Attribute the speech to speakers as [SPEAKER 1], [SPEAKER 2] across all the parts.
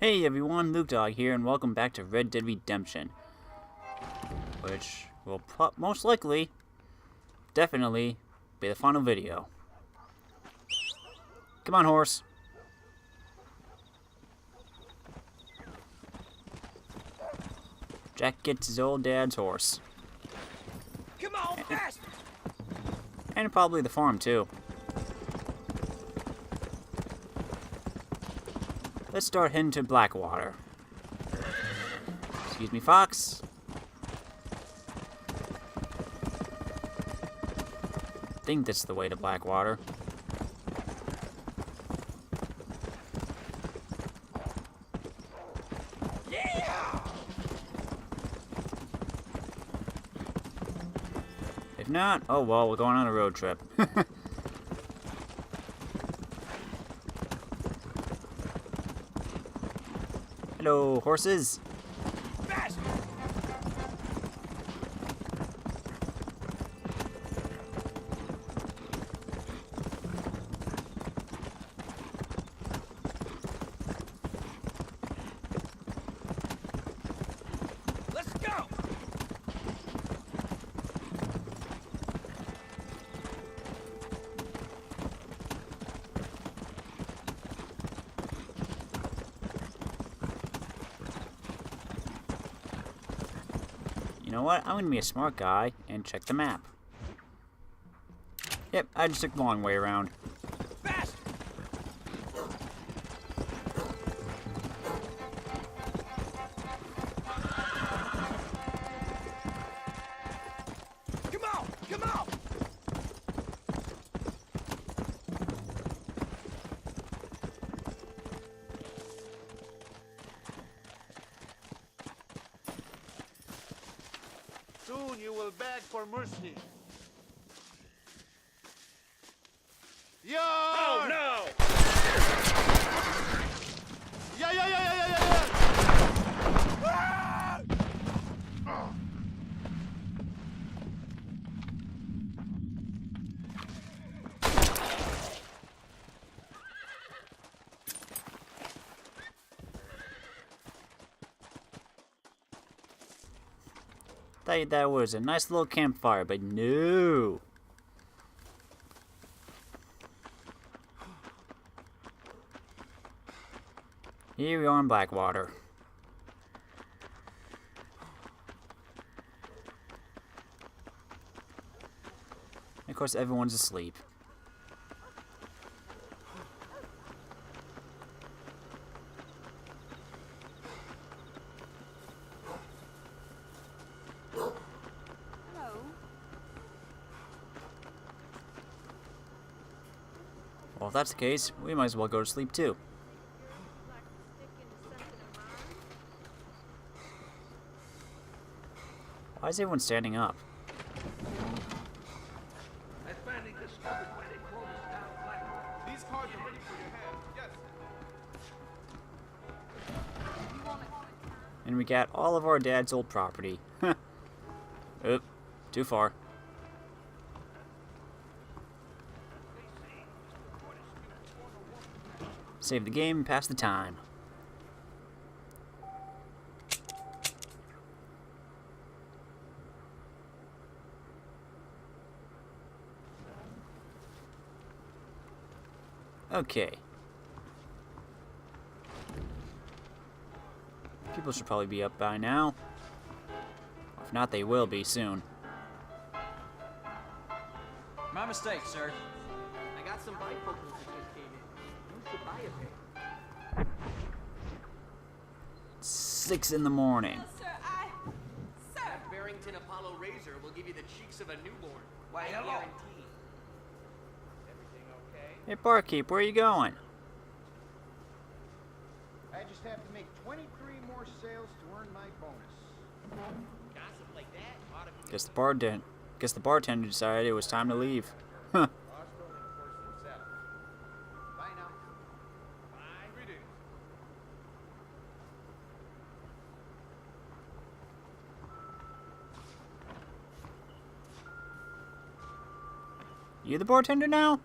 [SPEAKER 1] Hey everyone, Luke Dog here, and welcome back to Red Dead Redemption. Which will most likely, definitely, be the final video. Come on, horse. Jack gets his old dad's horse.
[SPEAKER 2] Come on, faster!
[SPEAKER 1] And probably the farm, too. Let's start heading to Blackwater. Excuse me, Fox. I think that's the way to Blackwater.
[SPEAKER 2] Yeah!
[SPEAKER 1] If not, oh well, we're going on a road trip. Hello, horses.
[SPEAKER 2] Faster! Let's go!
[SPEAKER 1] You know what? I'm gonna be a smart guy and check the map. Yep, I just took the long way around.
[SPEAKER 2] Faster! Come on! Come on!
[SPEAKER 3] Soon you will beg for mercy. Yeah!
[SPEAKER 2] Oh no!
[SPEAKER 3] Yeah!
[SPEAKER 1] Thought that was a nice little campfire, but no. Here we are in Blackwater. And of course, everyone's asleep. Well, if that's the case, we might as well go to sleep too. Why is everyone standing up?
[SPEAKER 3] I finally discovered why they call this town Blackwater. These cards are ready for your hand. Yes.
[SPEAKER 1] And we got all of our dad's old property. Oop, too far. Save the game and pass the time. Okay. People should probably be up by now. If not, they will be soon.
[SPEAKER 4] My mistake, sir.
[SPEAKER 5] I got some bifocals that just came in. You should buy a pair.
[SPEAKER 1] 6 in the morning.
[SPEAKER 5] Sir, Barrington Apollo Razor will give you the cheeks of a newborn.
[SPEAKER 3] Why,
[SPEAKER 5] I
[SPEAKER 3] hello.
[SPEAKER 5] guarantee. Everything okay?
[SPEAKER 1] Hey, barkeep, where are you going?
[SPEAKER 6] I just have to make 23 more sales to earn my bonus.
[SPEAKER 5] Gossip like that ought to be
[SPEAKER 1] Guess the bartender decided it was time to leave. Huh.
[SPEAKER 6] Lost only enforce themselves. Bye now.
[SPEAKER 3] Bye. Greetings.
[SPEAKER 1] You the bartender now?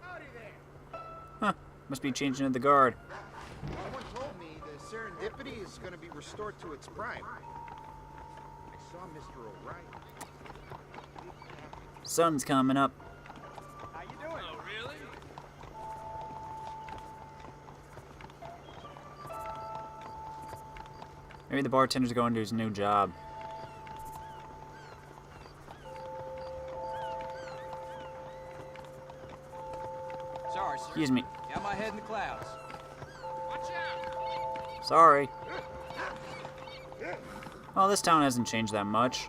[SPEAKER 6] Howdy there.
[SPEAKER 1] Huh. Must be changing to the guard.
[SPEAKER 6] Someone told me the Serenade serendipity is going to be restored to its prime. I saw Mr. O'Reilly.
[SPEAKER 1] Sun's coming up.
[SPEAKER 2] How you doing? Oh, really?
[SPEAKER 1] Maybe the bartender's going to his new job.
[SPEAKER 4] Sorry, sir.
[SPEAKER 1] Excuse me.
[SPEAKER 4] Got my head in the clouds.
[SPEAKER 2] Watch out!
[SPEAKER 1] Sorry. Well, this town hasn't changed that much.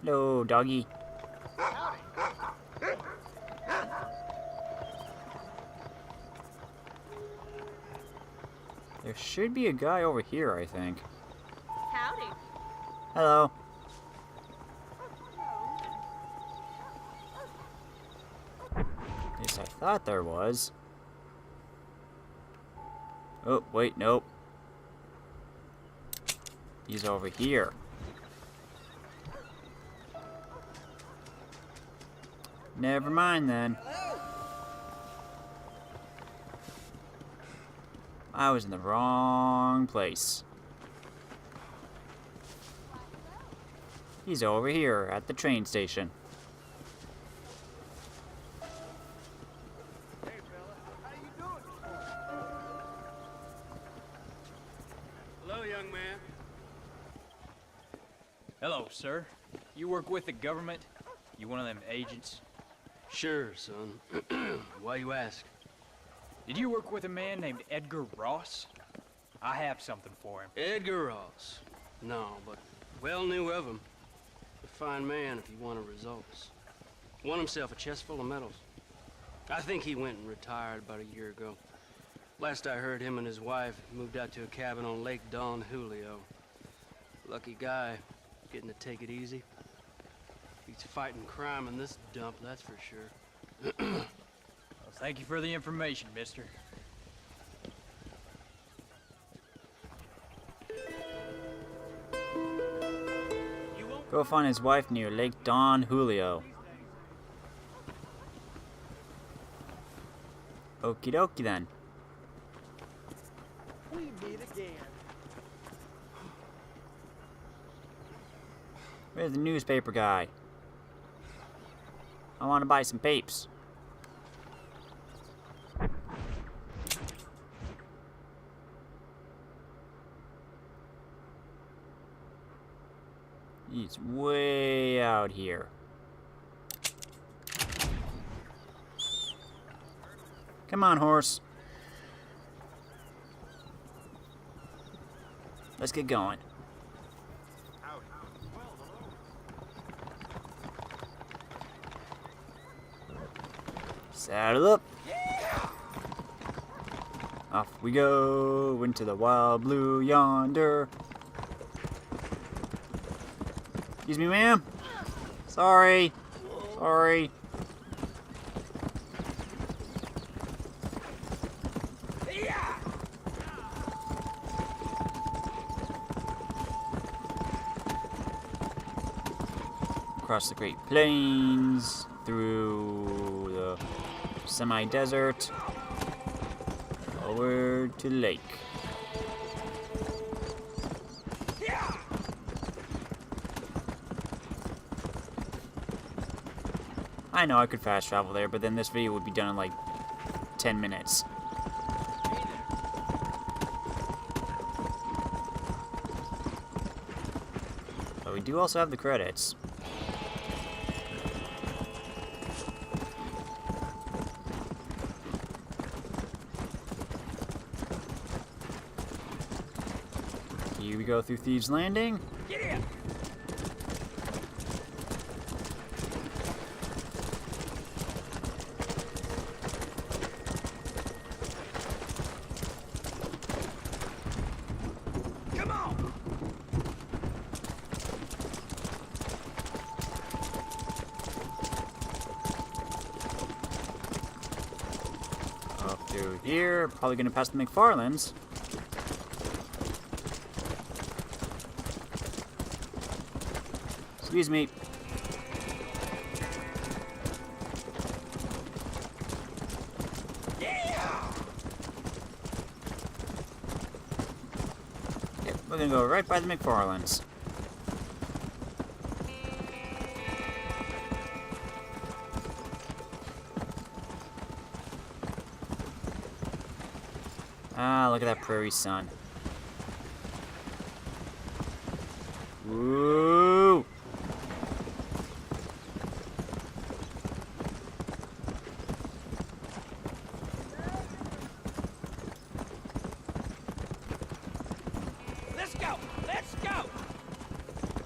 [SPEAKER 1] Hello, doggy. There should be a guy over here, I think.
[SPEAKER 7] Howdy.
[SPEAKER 1] Hello. At least I thought there was. Oh, wait, nope. He's over here. Never mind then. I was in the wrong place. He's over here at the train station.
[SPEAKER 6] Hey, fella. How you doing?
[SPEAKER 2] Hello, young man.
[SPEAKER 4] Hello, sir. You work with the government? You one of them agents?
[SPEAKER 8] Sure, son. Why you ask?
[SPEAKER 4] Did you work with a man named Edgar Ross? I have something for him.
[SPEAKER 8] Edgar Ross. No, but well knew of him. A fine man if he wanted results. Won himself a chest full of medals. I think he went and retired about a year ago. Last I heard, him and his wife moved out to a cabin on Lake Don Julio. Lucky guy, getting to take it easy. He's fighting crime in this dump, that's for sure.
[SPEAKER 4] Well, thank you for the information, mister.
[SPEAKER 1] Go find his wife near Lake Don Julio. Okie dokie then.
[SPEAKER 5] We meet again.
[SPEAKER 1] Where's the newspaper guy? I want to buy some papes. He's way out here. Come on, horse. Let's get going. Saddle up. Off we go into the wild blue yonder. Excuse me, ma'am. Sorry. Sorry. Across the Great Plains, through the semi-desert, over to the lake. I know I could fast travel there, but then this video would be done in like 10 minutes. But we do also have the credits. Here we go through Thieves Landing.
[SPEAKER 2] Get in! Come on!
[SPEAKER 1] Through here, probably gonna pass the McFarlanes. Excuse me. Yep, we're gonna go right by the McFarlanes. Ah, look at that prairie sun. Woo!
[SPEAKER 2] Let's go! Let's go!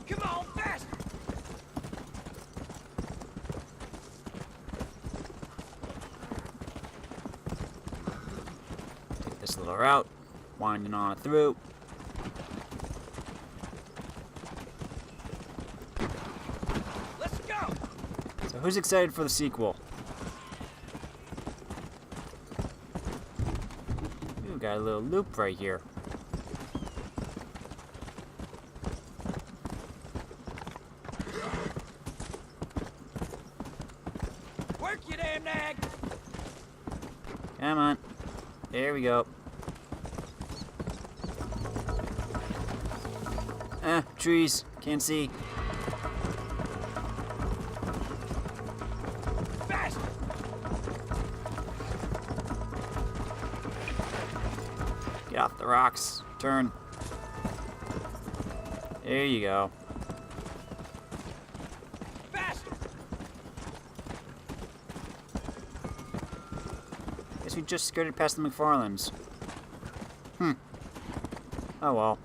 [SPEAKER 2] Come on, faster!
[SPEAKER 1] Take this little route, winding on through.
[SPEAKER 2] Let's go!
[SPEAKER 1] So who's excited for the sequel? Ooh, got a little loop right here.
[SPEAKER 2] Work, you damn nag!
[SPEAKER 1] Come on. There we go. Trees. Can't see.
[SPEAKER 2] Faster!
[SPEAKER 1] Get off the rocks. Turn. There you go.
[SPEAKER 2] Faster!
[SPEAKER 1] Guess we just skirted past the McFarlanes. Oh well.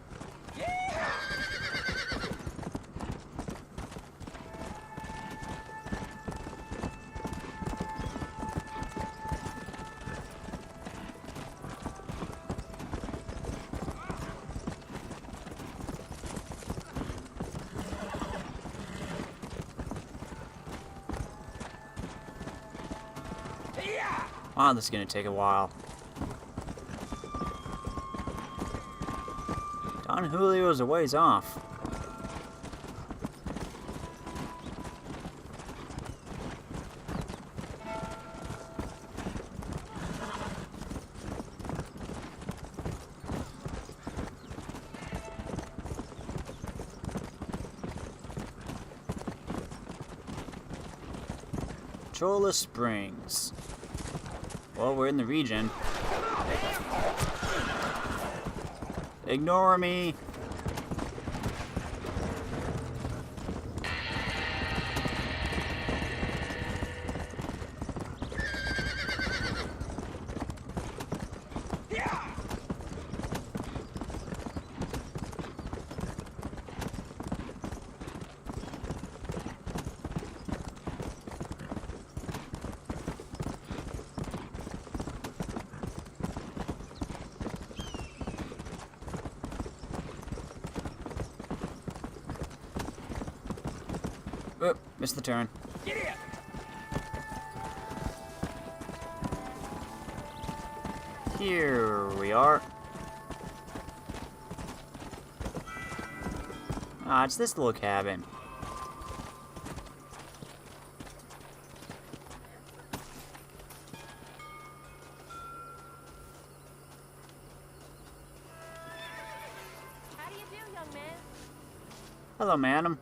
[SPEAKER 1] Wow, this is gonna take a while. Don Julio's a ways off. Cholla Springs. Well, we're in the region. Ignore me. Oh, missed the turn. Here we are. Ah, it's this little cabin.
[SPEAKER 7] How do you do, young man?
[SPEAKER 1] Hello, madam.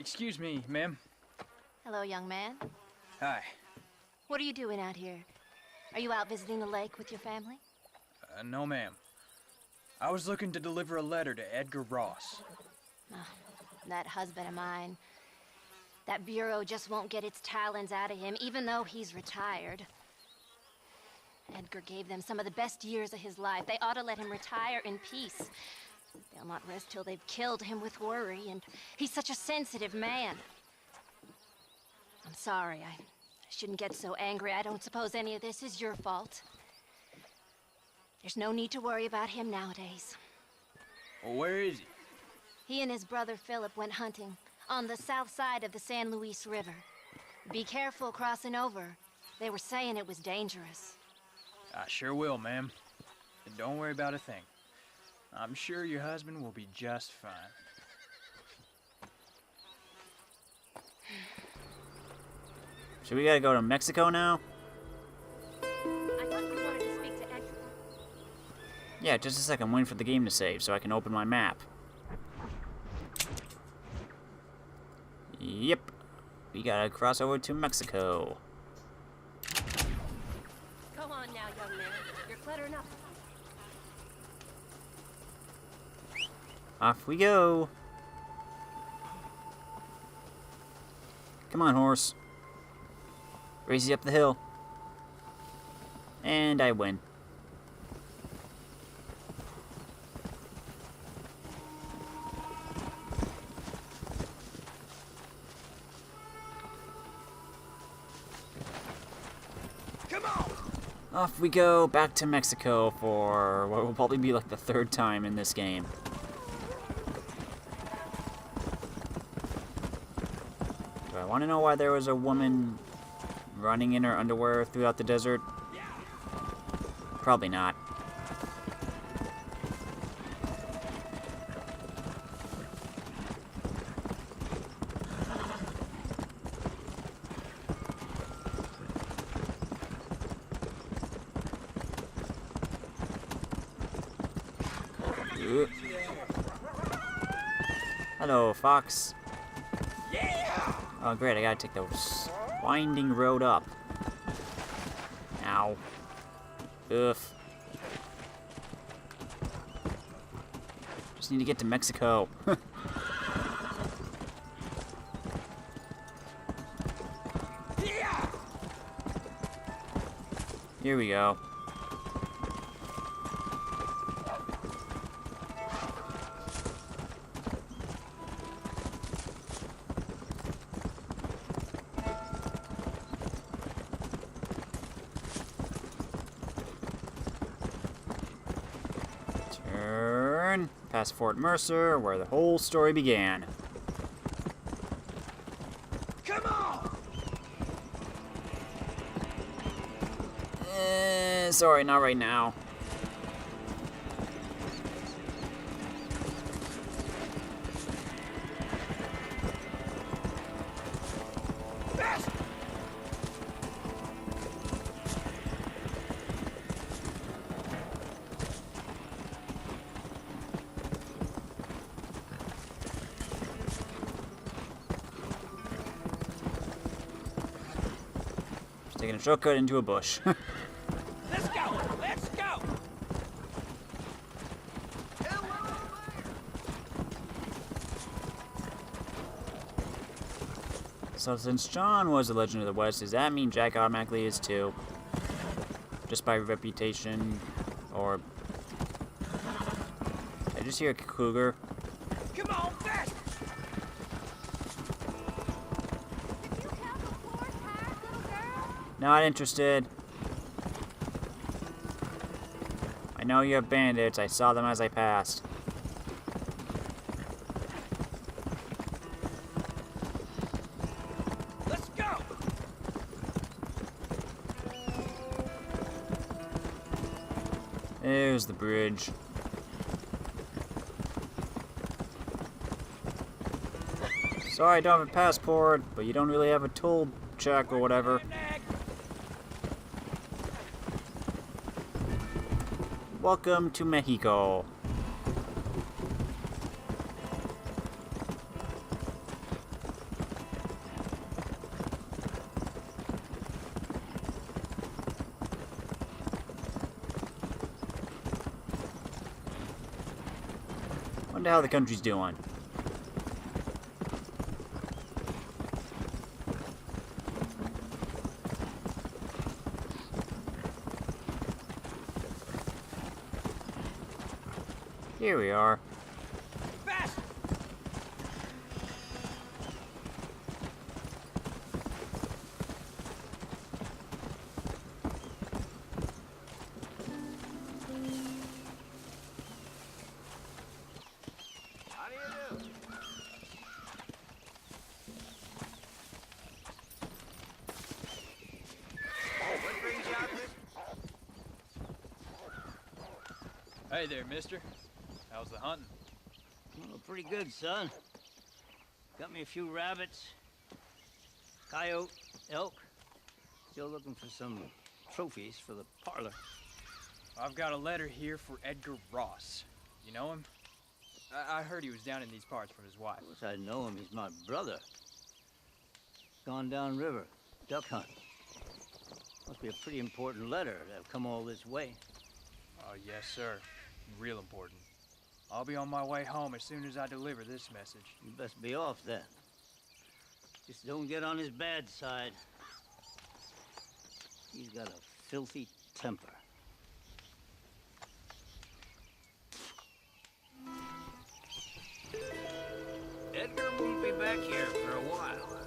[SPEAKER 4] Excuse me, ma'am.
[SPEAKER 7] Hello, young man.
[SPEAKER 4] Hi.
[SPEAKER 7] What are you doing out here? Are you out visiting the lake with your family?
[SPEAKER 4] No, ma'am. I was looking to deliver a letter to Edgar Ross.
[SPEAKER 7] That husband of mine. That bureau just won't get its talons out of him, even though he's retired. Edgar gave them some of the best years of his life. They ought to let him retire in peace. They'll not rest till they've killed him with worry, and he's such a sensitive man. I'm sorry, I shouldn't get so angry. I don't suppose any of this is your fault. There's no need to worry about him nowadays.
[SPEAKER 4] Well, where is he?
[SPEAKER 7] He and his brother Philip went hunting on the south side of the San Luis River. Be careful crossing over. They were saying it was dangerous.
[SPEAKER 4] I sure will, ma'am. And don't worry about a thing. I'm sure your husband will be just fine.
[SPEAKER 1] So we gotta go to Mexico now?
[SPEAKER 7] I thought you wanted to speak to Edgar.
[SPEAKER 1] Yeah, just a second. I'm waiting for the game to save so I can open my map. Yep. We gotta cross over to Mexico.
[SPEAKER 7] Go on now, young man. You're clever enough.
[SPEAKER 1] Off we go. Come on, horse. Race you up the hill. And I win.
[SPEAKER 2] Come on!
[SPEAKER 1] Off we go back to Mexico for what will probably be like the third time in this game. Do I want to know why there was a woman running in her underwear throughout the desert? Probably not. Hello, Fox. Oh, great, I gotta take the winding road up. Ow. Oof. Just need to get to Mexico. Here we go. Turn past Fort Mercer, where the whole story began.
[SPEAKER 2] Come on!
[SPEAKER 1] Sorry, not right now.
[SPEAKER 2] Fast!
[SPEAKER 1] Just taking a shortcut into a bush.
[SPEAKER 2] Let's go! Let's go!
[SPEAKER 1] So since John was a Legend of the West, does that mean Jack automatically is too? Just by reputation, or... Did I just hear a cougar?
[SPEAKER 2] Come on, fast!
[SPEAKER 7] Did you help a poor, tired little girl?
[SPEAKER 1] Not interested. I know you have bandits. I saw them as I passed.
[SPEAKER 2] Let's go!
[SPEAKER 1] There's the bridge. Sorry, I don't have a passport, but you don't really have a toll check or whatever.
[SPEAKER 2] Nag.
[SPEAKER 1] Welcome to Mexico. Wonder how the country's doing. Here we are.
[SPEAKER 2] Fast!
[SPEAKER 3] How do you do?
[SPEAKER 4] Hey there, mister. How's the hunting?
[SPEAKER 9] Oh, pretty good, son. Got me a few rabbits, coyote, elk. Still looking for some trophies for the parlor.
[SPEAKER 4] I've got a letter here for Edgar Ross. You know him? I heard he was down in these parts with his wife.
[SPEAKER 9] Of course I know him. He's my brother. Gone down river, duck hunt. Must be a pretty important letter to have come all this way.
[SPEAKER 4] Oh, yes, sir. Real important. I'll be on my way home as soon as I deliver this message.
[SPEAKER 9] You best be off then. Just don't get on his bad side. He's got a filthy temper. Edgar won't be back here for a while.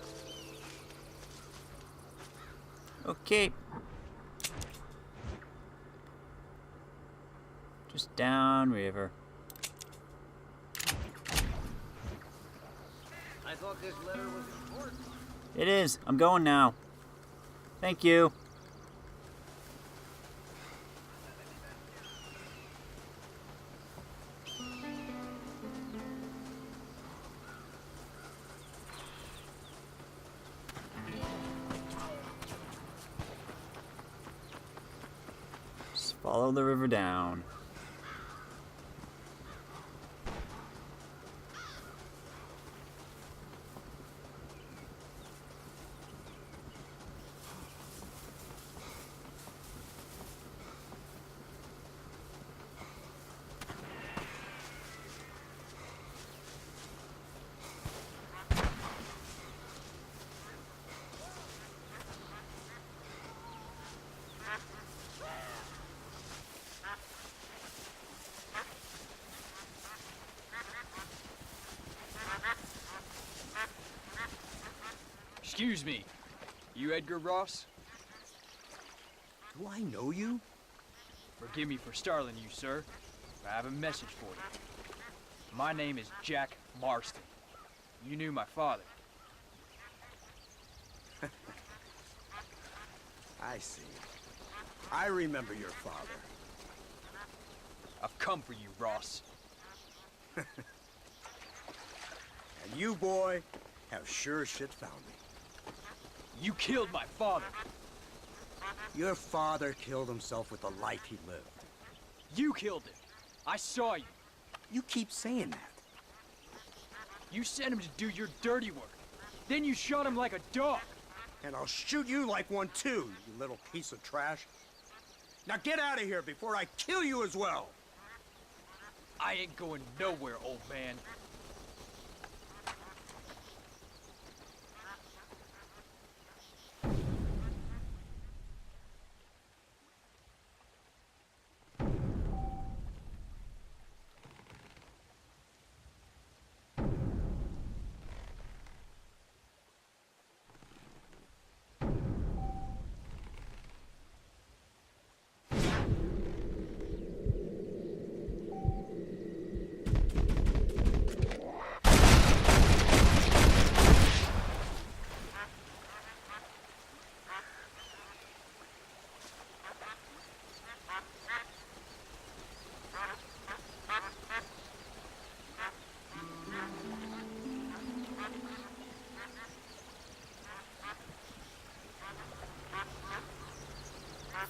[SPEAKER 1] Okay. Just downriver.
[SPEAKER 9] I thought this letter was important.
[SPEAKER 1] It is. I'm going now. Thank you. Just follow the river down.
[SPEAKER 4] Excuse me. You Edgar Ross?
[SPEAKER 10] Do I know you?
[SPEAKER 4] Forgive me for startling you, sir. I have a message for you. My name is Jack Marston. You knew my father.
[SPEAKER 10] I see. I remember your father.
[SPEAKER 4] I've come for you, Ross.
[SPEAKER 10] And you, boy, have sure as shit found me.
[SPEAKER 4] You killed my father.
[SPEAKER 10] Your father killed himself with the life he lived.
[SPEAKER 4] You killed him. I saw you.
[SPEAKER 10] You keep saying that.
[SPEAKER 4] You sent him to do your dirty work. Then you shot him like a dog.
[SPEAKER 10] And I'll shoot you like one too, you little piece of trash. Now get out of here before I kill you as well.
[SPEAKER 4] I ain't going nowhere, old man.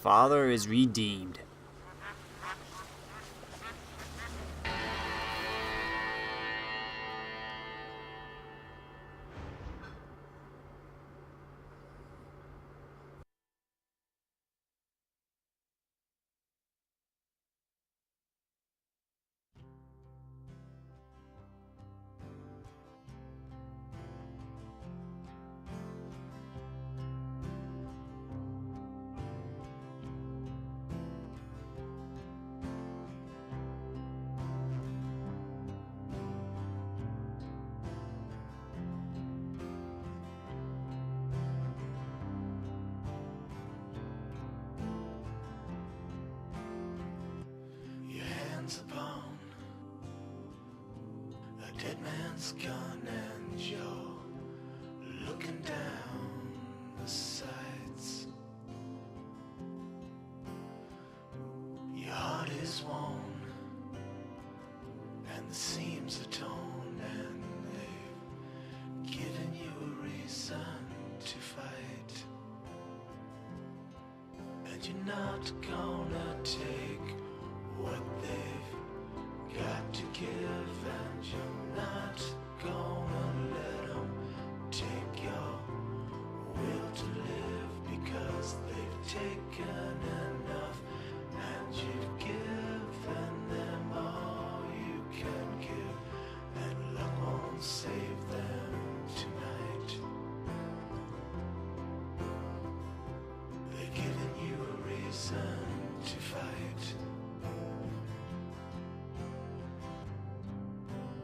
[SPEAKER 1] Father is redeemed.
[SPEAKER 11] Upon a dead man's gun, and you're looking down the sights. Your heart is warm, the seams are torn and they've given you a reason to fight. And you're not gonna take what they've got to give, and you're not gonna let them take your will to live, because they've taken enough and you've given them all you can give, and luck won't save them tonight. They've given you a reason to fight,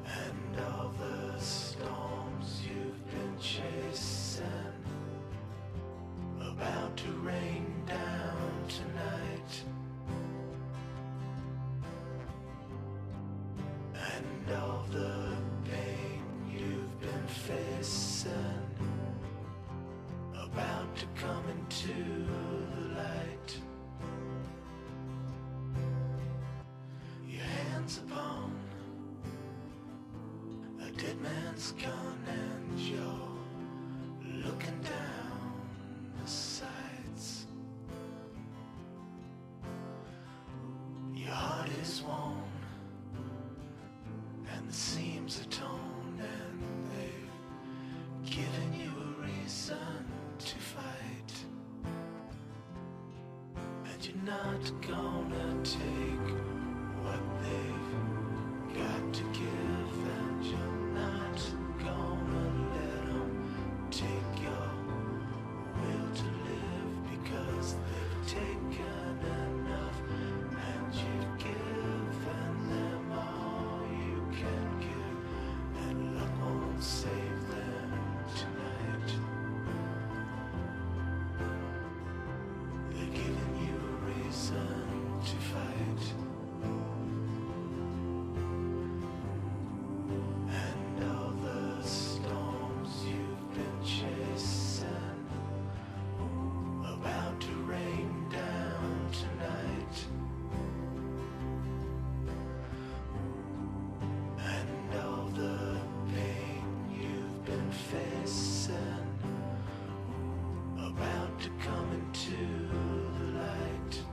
[SPEAKER 11] and all the storms you've been chasing about to rain down tonight, and all the pain you've been facing about to come into the light. Your hands upon a dead man's gun and you're looking down the sights. Your heart is worn and the seams are torn, and they've given you a reason to fight. And you're not gonna take what they've got to give, and you're not gonna let them take your will to live, because they've taken enough and you've given them all you can give, and luck won't save them tonight. They've given you a reason to fight, and all the storms you've been chasing about to rain down tonight, and all the pain you've been facing about to come into the light.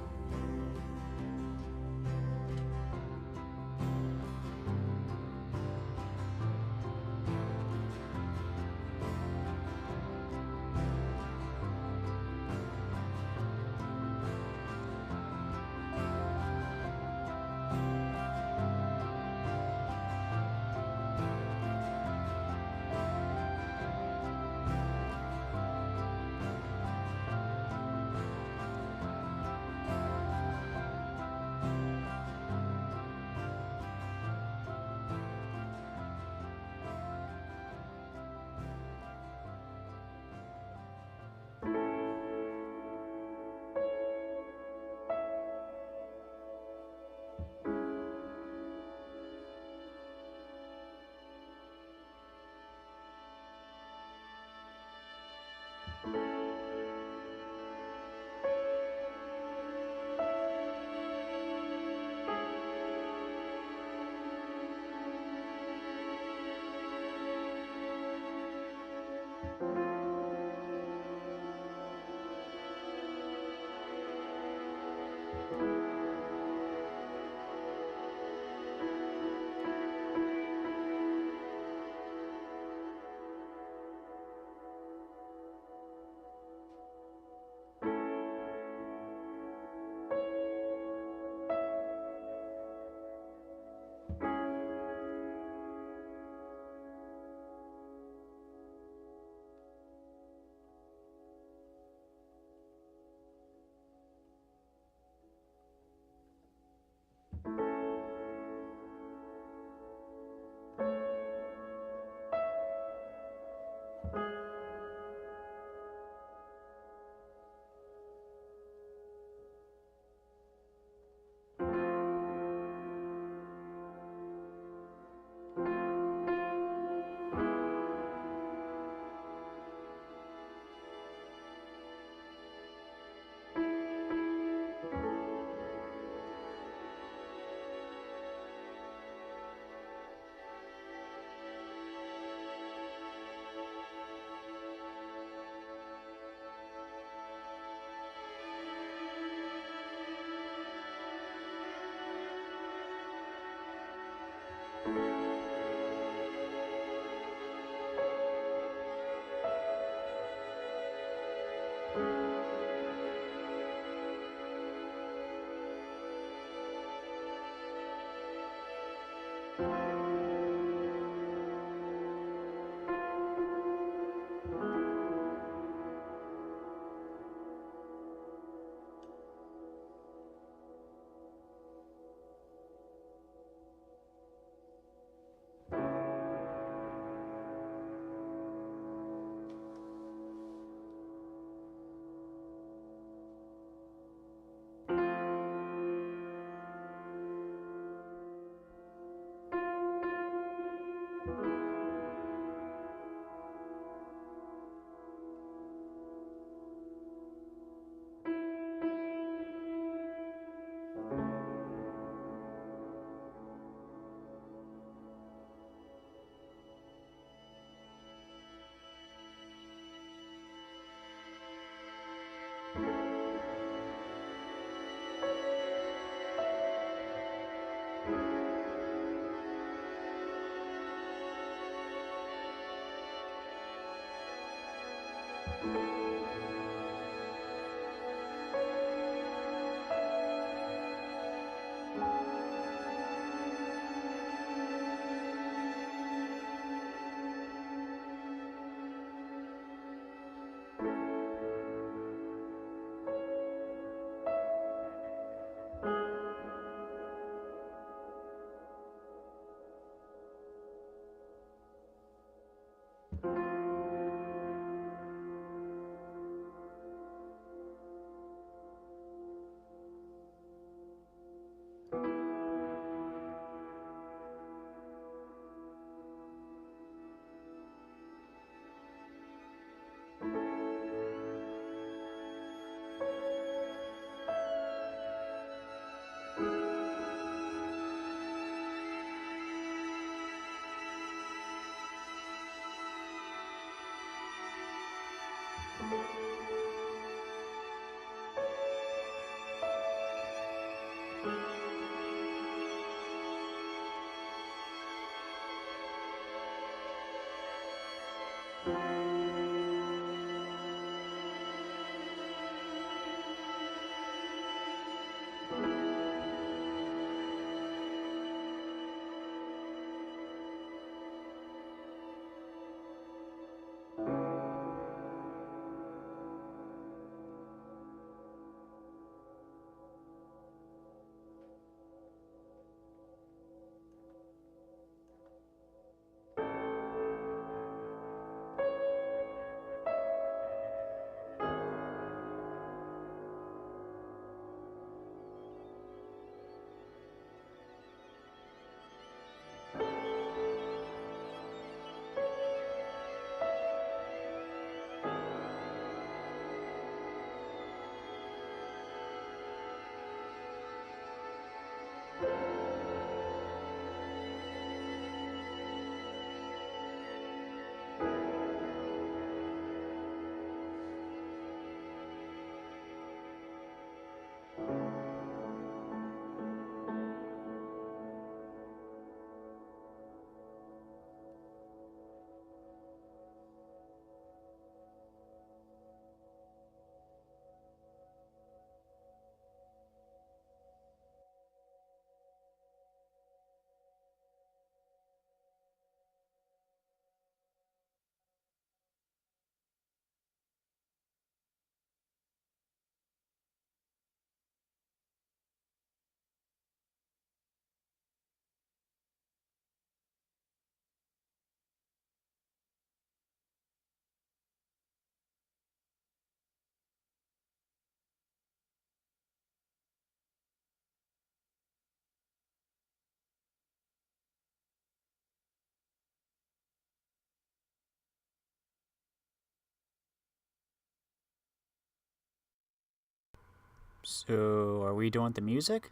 [SPEAKER 1] So, are we doing the music?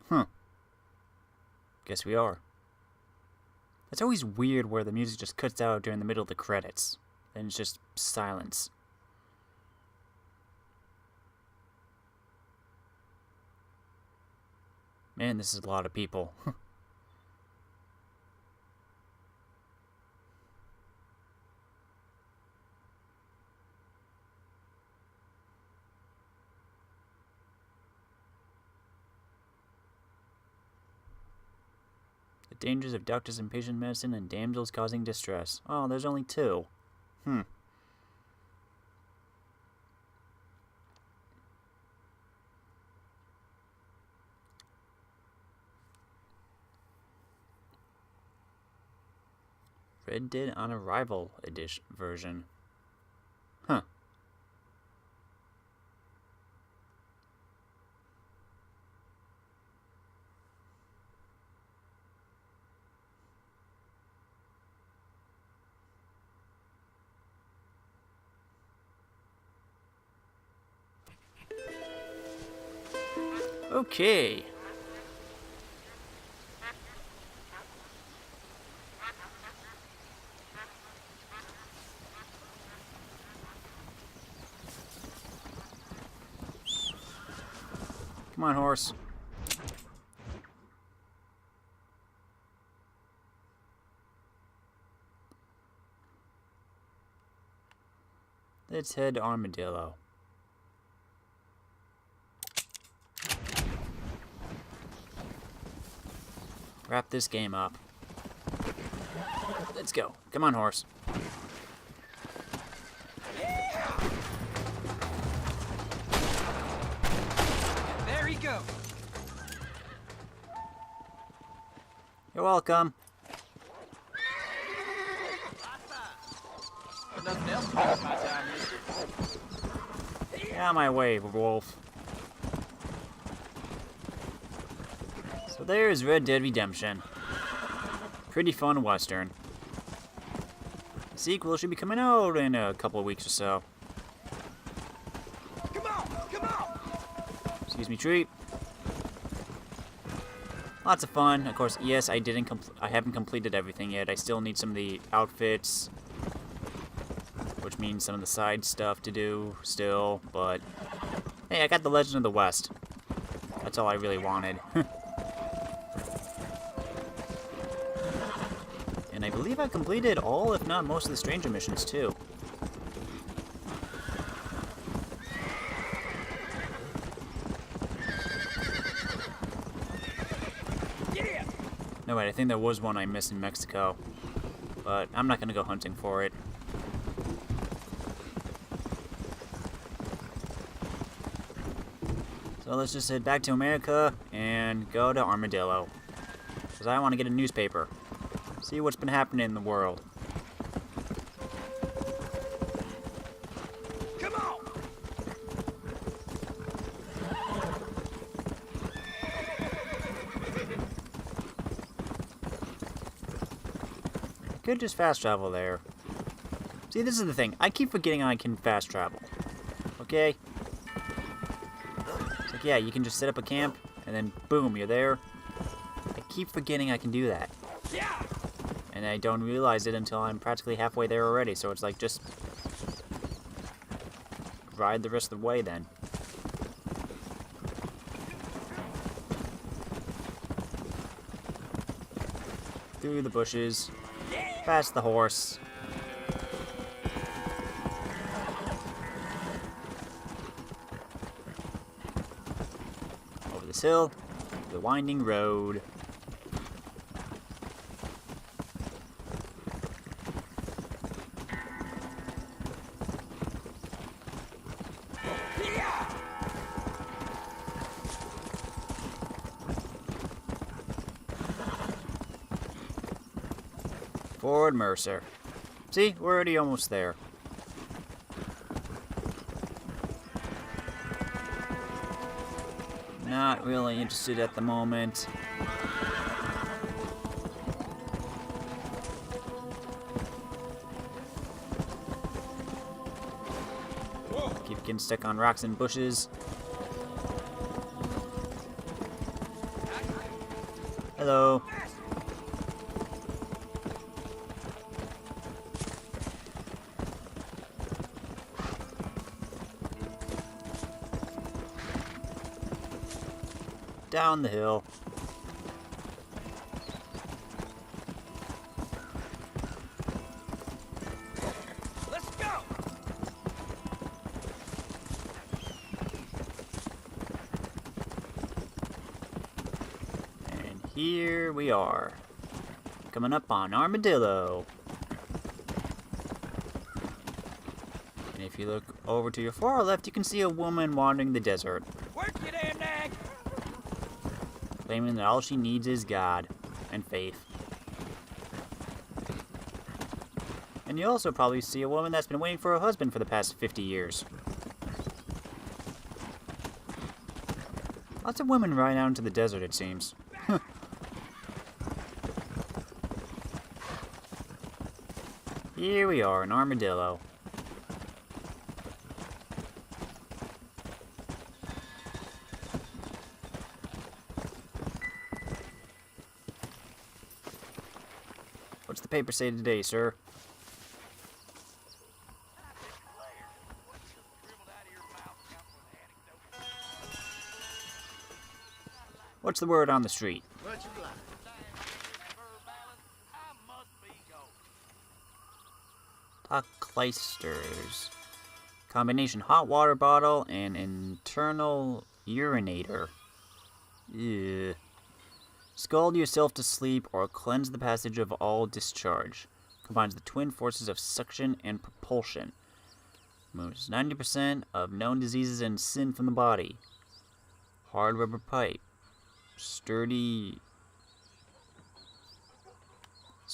[SPEAKER 1] Huh. Guess we are. It's always weird where the music just cuts out during the middle of the credits. Then it's just silence. Man, this is a lot of people. The dangers of doctors and patient medicine and damsels causing distress. Oh, there's only 2. Red Dead on Arrival edition version. Huh. Okay. Come on, horse. Let's head to Armadillo. Wrap this game up. Let's go. Come on, horse.
[SPEAKER 4] There he goes.
[SPEAKER 1] You're welcome.
[SPEAKER 4] Nothing else to waste my time with.
[SPEAKER 1] Get out of my way, wolf. So there's Red Dead Redemption. Pretty fun western. The sequel should be coming out in a couple of weeks or so.
[SPEAKER 2] Come on! Come on!
[SPEAKER 1] Excuse me, treat. Lots of fun. Of course, yes, I haven't completed everything yet. I still need some of the outfits, which means some of the side stuff to do still, but hey, I got the Legend of the West. That's all I really wanted. And I believe I completed all, if not most, of the Stranger missions, too. No, wait, I think there was one I missed in Mexico. But I'm not going to go hunting for it. So let's just head back to America and go to Armadillo. Because I want to get a newspaper. See what's been happening in the world.
[SPEAKER 2] Come on!
[SPEAKER 1] I could just fast travel there. See, this is the thing. I keep forgetting I can fast travel. Okay? It's like, yeah, you can just set up a camp, and then boom, you're there. I keep forgetting I can do that.
[SPEAKER 2] Yeah!
[SPEAKER 1] And I don't realize it until I'm practically halfway there already, so it's like, just ride the rest of the way then. Through the bushes, past the horse. Over this hill, the winding road. Ford Mercer. See, we're already almost there. Not really interested at the moment. Keep getting stuck on rocks and bushes. Hello. Down the hill.
[SPEAKER 2] Let's go!
[SPEAKER 1] And here we are. Coming up on Armadillo. And if you look over to your far left, you can see a woman wandering the desert,
[SPEAKER 2] Work your damn nag!
[SPEAKER 1] claiming that all she needs is God and faith. And you also probably see a woman that's been waiting for a husband for the past 50 years. Lots of women riding out into the desert, it seems. Here we are in Armadillo. What's the paper say today, sir? What's the word on the street?
[SPEAKER 6] Much obliged.
[SPEAKER 1] Clysters. Combination hot water bottle and internal urinator. Ugh. Scald yourself to sleep or cleanse the passage of all discharge. Combines the twin forces of suction and propulsion. Removes 90% of known diseases and sin from the body. Hard rubber pipe. Sturdy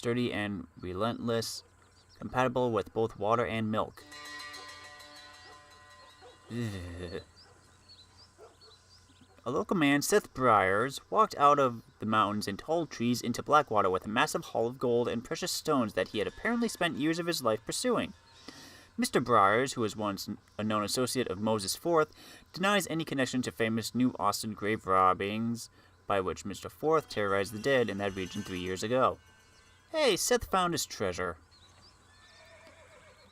[SPEAKER 1] and relentless. Compatible with both water and milk. Ugh. A local man, Seth Briars, walked out of the mountains and tall trees into Blackwater with a massive haul of gold and precious stones that he had apparently spent years of his life pursuing. Mr. Briars, who was once a known associate of Moses IV, denies any connection to famous New Austin grave robbings, by which Mr. Forth terrorized the dead in that region 3 years ago. Hey, Seth found his treasure.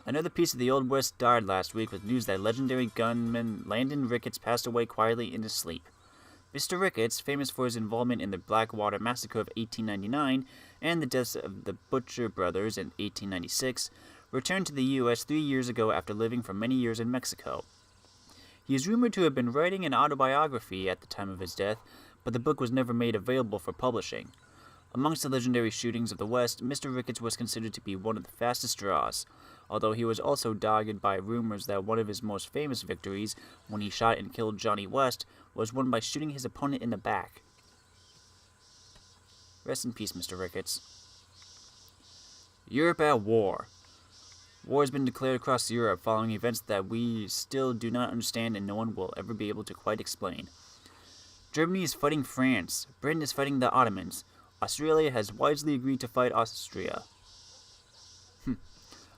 [SPEAKER 1] Another piece of the Old West died last week with news that legendary gunman Landon Ricketts passed away quietly in his sleep. Mr. Ricketts, famous for his involvement in the Blackwater Massacre of 1899 and the deaths of the Butcher brothers in 1896, returned to the U.S. 3 years ago after living for many years in Mexico. He is rumored to have been writing an autobiography at the time of his death, but the book was never made available for publishing. Amongst the legendary shootings of the West, Mr. Ricketts was considered to be one of the fastest draws, although he was also dogged by rumors that one of his most famous victories, when he shot and killed Johnny West, was won by shooting his opponent in the back. Rest in peace, Mr. Ricketts. Europe at war. War has been declared across Europe following events that we still do not understand and no one will ever be able to quite explain. Germany is fighting France. Britain is fighting the Ottomans. Australia has wisely agreed to fight Austria.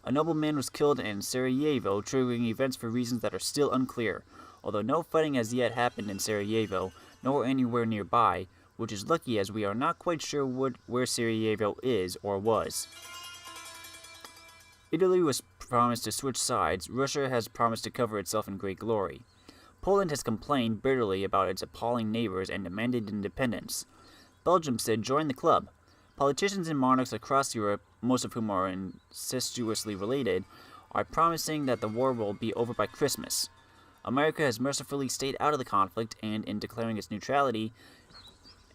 [SPEAKER 1] A nobleman was killed in Sarajevo, triggering events for reasons that are still unclear, although no fighting has yet happened in Sarajevo, nor anywhere nearby, which is lucky as we are not quite sure where Sarajevo is or was. Italy was promised to switch sides. Russia has promised to cover itself in great glory. Poland has complained bitterly about its appalling neighbors and demanded independence. Belgium said join the club. Politicians and monarchs across Europe, most of whom are incestuously related, are promising that the war will be over by Christmas. America has mercifully stayed out of the conflict and, in declaring its neutrality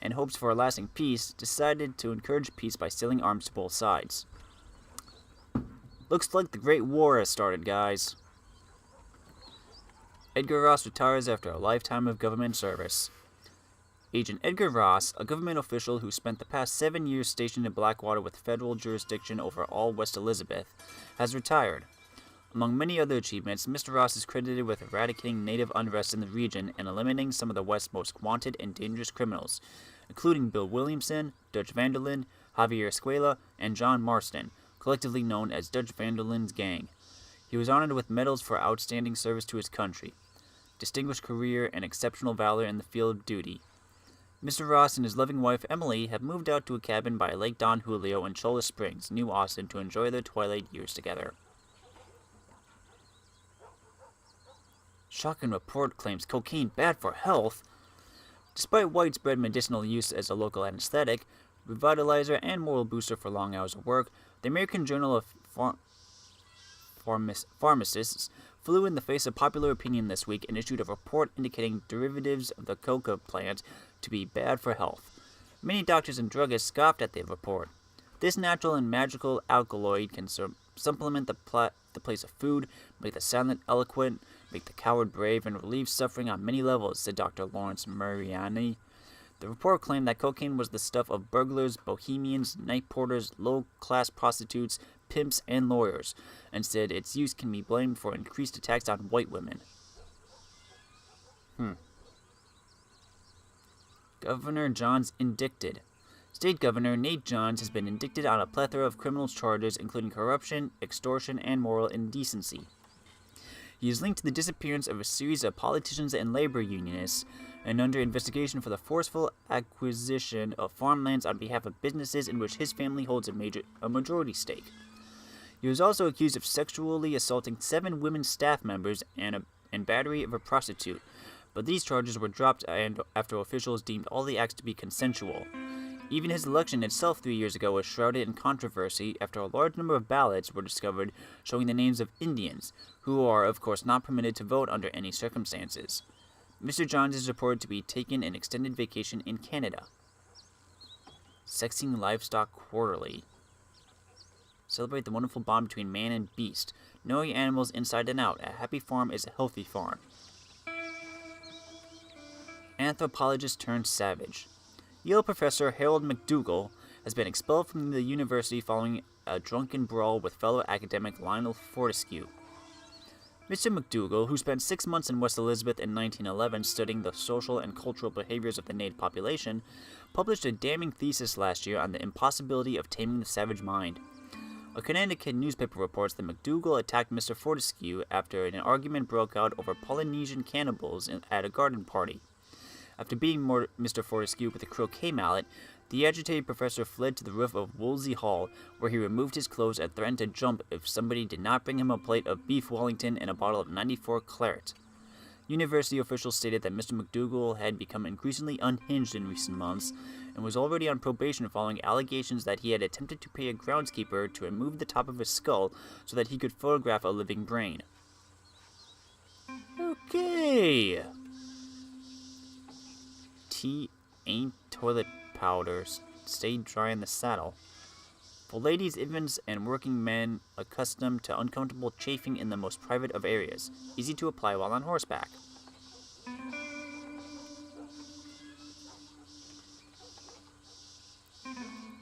[SPEAKER 1] and hopes for a lasting peace, decided to encourage peace by selling arms to both sides. Looks like the Great War has started, guys. Edgar Ross retires after a lifetime of government service. Agent Edgar Ross, a government official who spent the past 7 years stationed in Blackwater with federal jurisdiction over all West Elizabeth, has retired. Among many other achievements, Mr. Ross is credited with eradicating native unrest in the region and eliminating some of the West's most wanted and dangerous criminals, including Bill Williamson, Dutch van der Linde, Javier Escuela, and John Marston, collectively known as Dutch van der Linde's gang. He was honored with medals for outstanding service to his country, distinguished career, and exceptional valor in the field of duty. Mr. Ross and his loving wife, Emily, have moved out to a cabin by Lake Don Julio in Cholla Springs, New Austin, to enjoy their twilight years together. Shocking report claims cocaine bad for health. Despite widespread medicinal use as a local anesthetic, revitalizer, and moral booster for long hours of work, the American Journal of Pharmacists flew in the face of popular opinion this week and issued a report indicating derivatives of the coca plant to be bad for health. Many doctors and druggists scoffed at the report. This natural and magical alkaloid can supplement the place of food, make the silent eloquent, make the coward brave, and relieve suffering on many levels, said Dr. Lawrence Mariani. The report claimed that cocaine was the stuff of burglars, bohemians, night porters, low-class prostitutes, pimps, and lawyers, and said its use can be blamed for increased attacks on white women. Governor Johns indicted. State Governor Nate Johns has been indicted on a plethora of criminal charges, including corruption, extortion, and moral indecency. He is linked to the disappearance of a series of politicians and labor unionists, and under investigation for the forceful acquisition of farmlands on behalf of businesses in which his family holds a majority stake. He was also accused of sexually assaulting 7 women staff members and battery of a prostitute, but these charges were dropped after officials deemed all the acts to be consensual. Even his election itself 3 years ago was shrouded in controversy after a large number of ballots were discovered showing the names of Indians, who are, of course, not permitted to vote under any circumstances. Mr. Johns is reported to be taking an extended vacation in Canada. Sexing Livestock Quarterly. Celebrate the wonderful bond between man and beast. Knowing animals inside and out. A happy farm is a healthy farm. Anthropologist turned savage. Yale professor Harold McDougall has been expelled from the university following a drunken brawl with fellow academic Lionel Fortescue. Mr. McDougall, who spent 6 months in West Elizabeth in 1911 studying the social and cultural behaviors of the native population, published a damning thesis last year on the impossibility of taming the savage mind. A Connecticut newspaper reports that McDougall attacked Mr. Fortescue after an argument broke out over Polynesian cannibals at a garden party. After beating Mr. Fortescue with a croquet mallet, the agitated professor fled to the roof of Wolsey Hall, where he removed his clothes and threatened to jump if somebody did not bring him a plate of beef Wellington and a bottle of 94 claret. University officials stated that Mr. McDougal had become increasingly unhinged in recent months and was already on probation following allegations that he had attempted to pay a groundskeeper to remove the top of his skull so that he could photograph a living brain. Okay. Tea ain't toilet powder. Stay dry in the saddle. For ladies, infants, and working men accustomed to uncomfortable chafing in the most private of areas. Easy to apply while on horseback.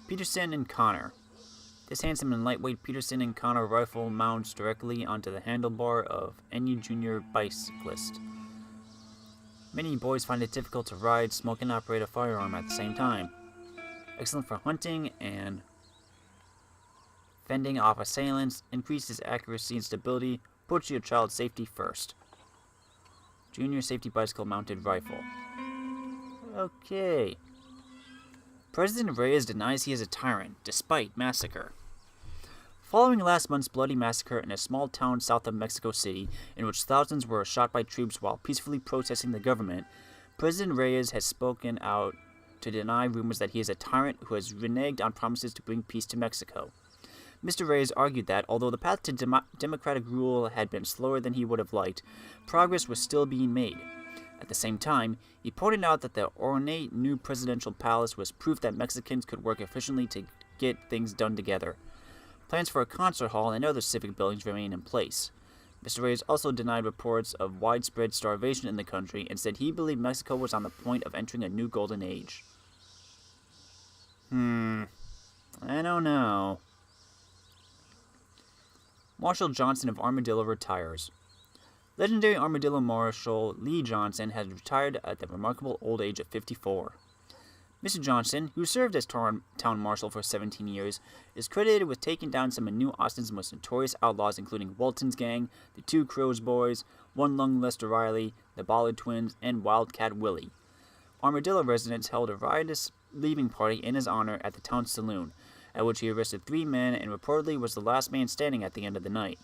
[SPEAKER 1] Peterson and Connor. This handsome and lightweight Peterson and Connor rifle mounts directly onto the handlebar of any junior bicyclist. Many boys find it difficult to ride, smoke, and operate a firearm at the same time. Excellent for hunting and fending off assailants, increases accuracy and stability, puts your child's safety first. Junior safety bicycle mounted rifle. Okay. President Reyes denies he is a tyrant, despite massacre. Following last month's bloody massacre in a small town south of Mexico City, in which thousands were shot by troops while peacefully protesting the government, President Reyes has spoken out to deny rumors that he is a tyrant who has reneged on promises to bring peace to Mexico. Mr. Reyes argued that, although the path to democratic rule had been slower than he would have liked, progress was still being made. At the same time, he pointed out that the ornate new presidential palace was proof that Mexicans could work efficiently to get things done together. Plans for a concert hall and other civic buildings remain in place. Mr. Reyes also denied reports of widespread starvation in the country and said he believed Mexico was on the point of entering a new golden age. I don't know. Marshal Johnson of Armadillo retires. Legendary Armadillo Marshal Lee Johnson has retired at the remarkable old age of 54. Mr. Johnson, who served as town marshal for 17 years, is credited with taking down some of New Austin's most notorious outlaws, including Walton's Gang, the Two Crows Boys, One Lung Lester Riley, the Ballard Twins, and Wildcat Willie. Armadillo residents held a riotous leaving party in his honor at the town saloon, at which he arrested 3 men and reportedly was the last man standing at the end of the night.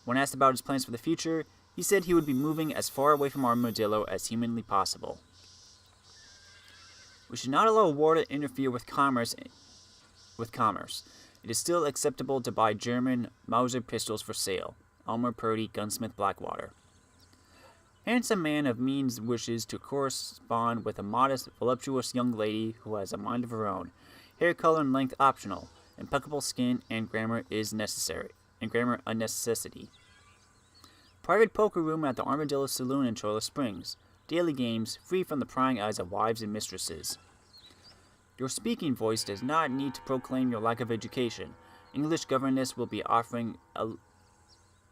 [SPEAKER 1] When asked about his plans for the future, he said he would be moving as far away from Armadillo as humanly possible. We should not allow war to interfere with commerce. It is still acceptable to buy German Mauser pistols for sale. Elmer Purdy, Gunsmith, Blackwater. Handsome man of means wishes to correspond with a modest, voluptuous young lady who has a mind of her own. Hair color and length optional. Impeccable skin and grammar is necessary. And grammar a necessity. Private poker room at the Armadillo Saloon in Cholla Springs. Daily games, free from the prying eyes of wives and mistresses. Your speaking voice does not need to proclaim your lack of education. English governess will be offering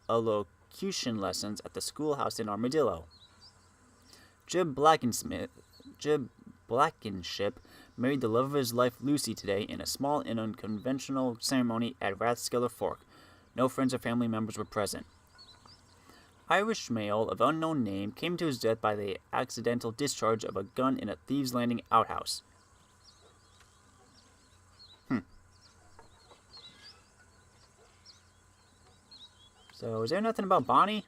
[SPEAKER 1] elocution lessons at the schoolhouse in Armadillo. Jeb Blankenship married the love of his life Lucy today in a small and unconventional ceremony at Rathskeller Fork. No friends or family members were present. Irish male of unknown name came to his death by the accidental discharge of a gun in a Thieves' Landing outhouse. So, is there nothing about Bonnie?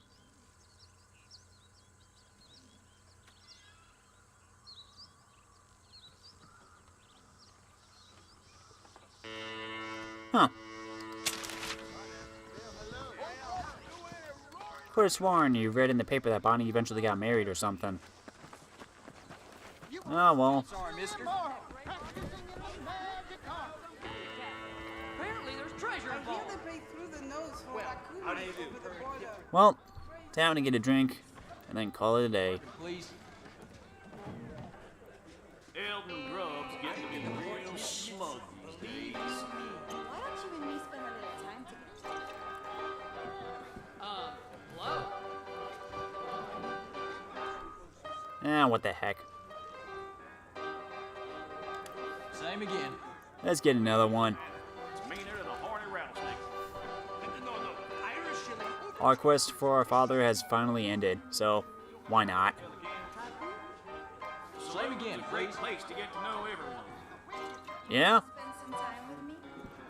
[SPEAKER 1] Huh. Could have sworn you read in the paper that Bonnie eventually got married or something. Oh, well.
[SPEAKER 4] Sorry, mister.
[SPEAKER 5] Apparently there's treasure involved.
[SPEAKER 1] Well, time to get a drink and then call it a day.
[SPEAKER 4] Please.
[SPEAKER 9] Elton Grubb's getting to be real smug these days.
[SPEAKER 12] Why don't you and me spend a little time together?
[SPEAKER 5] Hello?
[SPEAKER 1] What the heck.
[SPEAKER 4] Same again.
[SPEAKER 1] Let's get another one.
[SPEAKER 9] It's meaner than a horny rattlesnake. No, Irish shilling.
[SPEAKER 1] Our quest for our father has finally ended, so why not?
[SPEAKER 4] Same again,
[SPEAKER 3] Great
[SPEAKER 4] please.
[SPEAKER 3] place to get to know everyone.
[SPEAKER 1] Yeah?
[SPEAKER 12] Spend some time with me?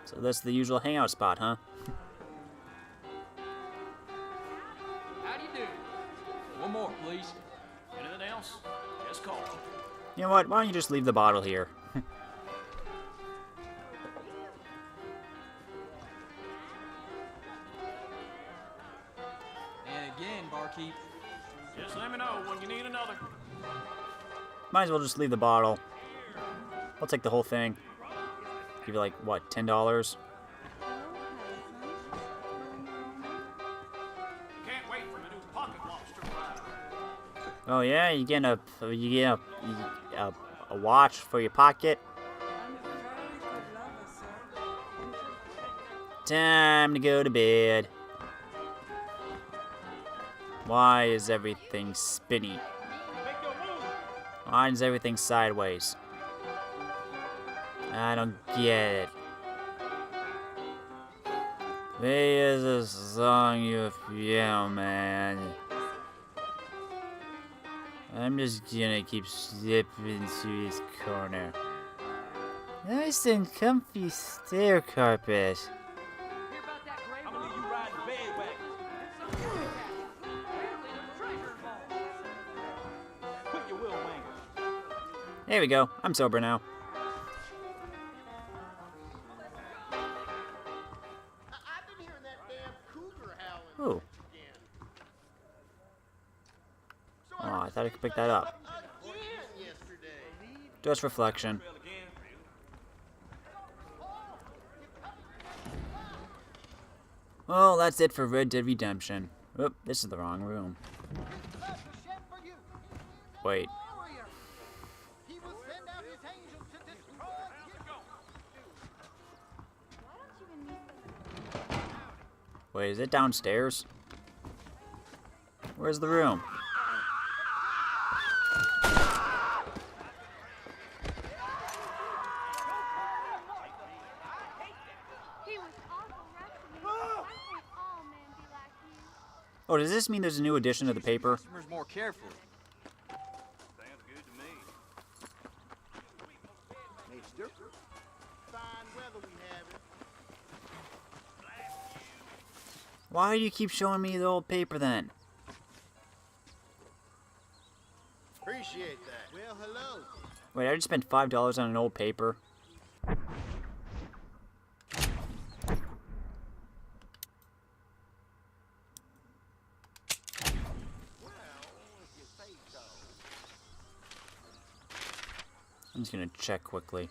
[SPEAKER 1] So that's the usual hangout spot, huh?
[SPEAKER 4] How do you do? One more, please.
[SPEAKER 3] Anything else? Just call.
[SPEAKER 1] You know what? Why don't you just leave the bottle here?
[SPEAKER 4] And again, barkeep.
[SPEAKER 3] Just let me know when you need another.
[SPEAKER 1] Might as well just leave the bottle. I'll take the whole thing. Give you like, what, $10?
[SPEAKER 3] Can't wait for the new pocket watch to arrive.
[SPEAKER 1] Oh yeah, you get a watch for your pocket. Time to go to bed. Why is everything spinny? Why is everything sideways? I don't get it. There's a song you feel, man. I'm just gonna keep slipping through this corner. Nice and comfy stair carpet.
[SPEAKER 2] I'm gonna leave you riding bandwagon. Put your will wanger.
[SPEAKER 1] There we go. I'm sober now.
[SPEAKER 6] I've been hearing that damn cougar howling
[SPEAKER 1] Ooh.
[SPEAKER 6] again.
[SPEAKER 1] Oh, I thought I could pick that up.
[SPEAKER 6] Again yesterday.
[SPEAKER 1] Just reflection. Well, that's it for Red Dead Redemption. Oop, this is the wrong room. Wait.
[SPEAKER 6] He will send out his angels to destroy you.
[SPEAKER 12] Why don't you and me spend
[SPEAKER 1] Wait, is it downstairs? Where's the room?
[SPEAKER 12] He was awful rough to me. Why can't all men be like you?
[SPEAKER 1] Oh, does this mean there's a new edition of the paper?
[SPEAKER 4] Customers more carefully.
[SPEAKER 3] Sounds good to me.
[SPEAKER 6] Mister, fine weather we having.
[SPEAKER 1] Why do you keep showing me the old paper then?
[SPEAKER 6] Appreciate that. Well, hello.
[SPEAKER 1] Wait, I just spent $5 on an old paper. I'm just gonna check quickly.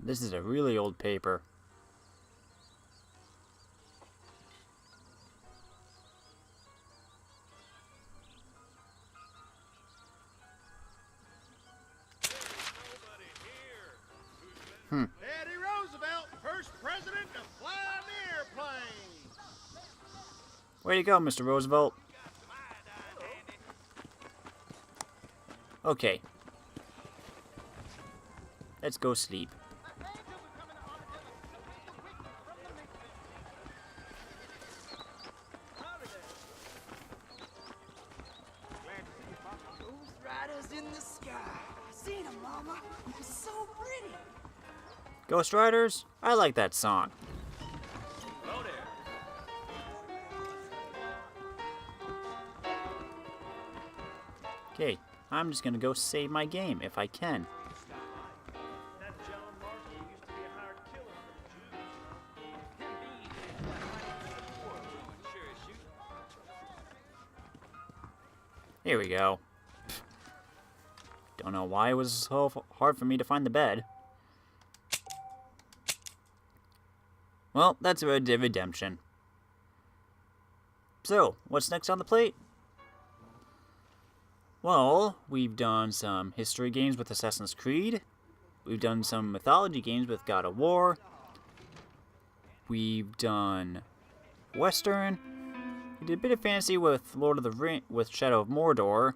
[SPEAKER 1] This is a really old paper.
[SPEAKER 6] Teddy Roosevelt, first president to fly an airplane.
[SPEAKER 1] Way to go, Mr. Roosevelt. Okay. Let's go sleep.
[SPEAKER 5] Those riders in the sky. Seen them, Mama. They're so pretty.
[SPEAKER 1] Ghost Riders? I like that song.
[SPEAKER 3] Hello there.
[SPEAKER 1] Okay, I'm just gonna go save my game if I can.
[SPEAKER 2] That John Marston used to be a hired killer for the Jews.
[SPEAKER 1] Here we go. Don't know why it was so hard for me to find the bed. Well, that's Red Dead Redemption. So, what's next on the plate? Well, we've done some history games with Assassin's Creed. We've done some mythology games with God of War. We've done Western. We did a bit of fantasy with Lord of the Ring, with Shadow of Mordor.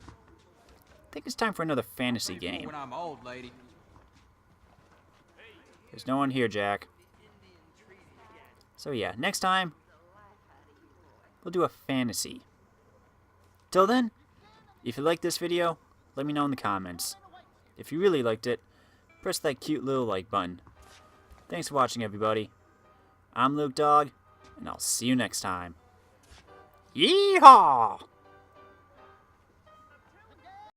[SPEAKER 1] I think it's time for another fantasy game.
[SPEAKER 4] When I'm old, lady.
[SPEAKER 1] There's no one here, Jack. So yeah, next time, we'll do a fantasy. Till then, if you liked this video, let me know in the comments. If you really liked it, press that cute little like button. Thanks for watching, everybody. I'm Luke Dog, and I'll see you next time. Yeehaw!